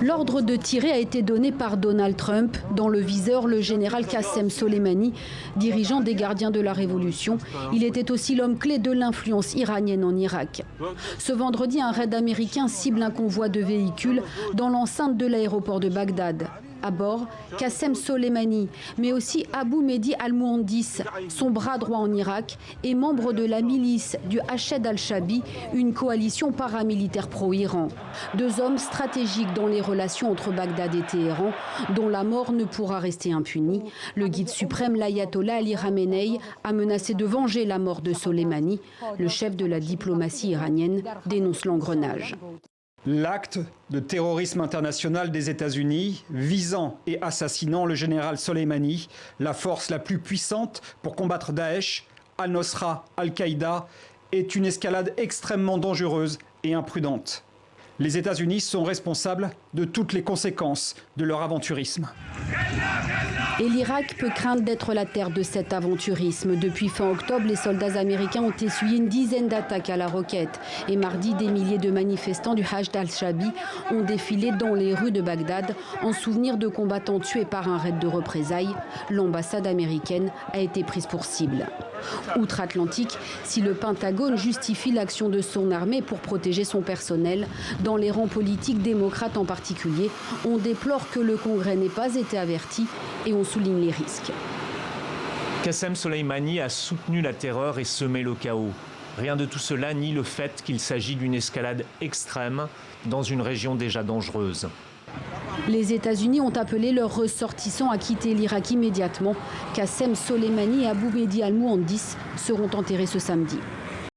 L'ordre de tirer a été donné par Donald Trump. Dans le viseur, le général Qassem Soleimani, dirigeant des gardiens de la Révolution. Il était aussi l'homme clé de l'influence iranienne en Irak. Ce vendredi, un raid américain cible un convoi de véhicules dans l'enceinte de l'aéroport de Bagdad. À bord, Qassem Soleimani, mais aussi Abu Mehdi al-Muhandis, son bras droit en Irak, et membre de la milice du Hached al-Shabi, une coalition paramilitaire pro-Iran. Deux hommes stratégiques dans les relations entre Bagdad et Téhéran, dont la mort ne pourra rester impunie. Le guide suprême, l'ayatollah Ali Khamenei, a menacé de venger la mort de Soleimani. Le chef de la diplomatie iranienne dénonce l'engrenage. L'acte de terrorisme international des États-Unis visant et assassinant le général Soleimani, la force la plus puissante pour combattre Daesh, Al-Nosra, Al-Qaïda, est une escalade extrêmement dangereuse et imprudente. Les États-Unis sont responsables de toutes les conséquences de leur aventurisme. Et l'Irak peut craindre d'être la terre de cet aventurisme. Depuis fin octobre, les soldats américains ont essuyé une dizaine d'attaques à la roquette. Et mardi, des milliers de manifestants du Hached al-Shabi ont défilé dans les rues de Bagdad en souvenir de combattants tués par un raid de représailles. L'ambassade américaine a été prise pour cible. Outre-Atlantique, si le Pentagone justifie l'action de son armée pour protéger son personnel, dans les rangs politiques démocrates en particulier, on déplore que le Congrès n'ait pas été averti et on souligne les risques. Qassem Soleimani a soutenu la terreur et semé le chaos. Rien de tout cela nie le fait qu'il s'agit d'une escalade extrême dans une région déjà dangereuse. Les États-Unis ont appelé leurs ressortissants à quitter l'Irak immédiatement. Qassem Soleimani et Abu Mehdi al-Muhandis seront enterrés ce samedi.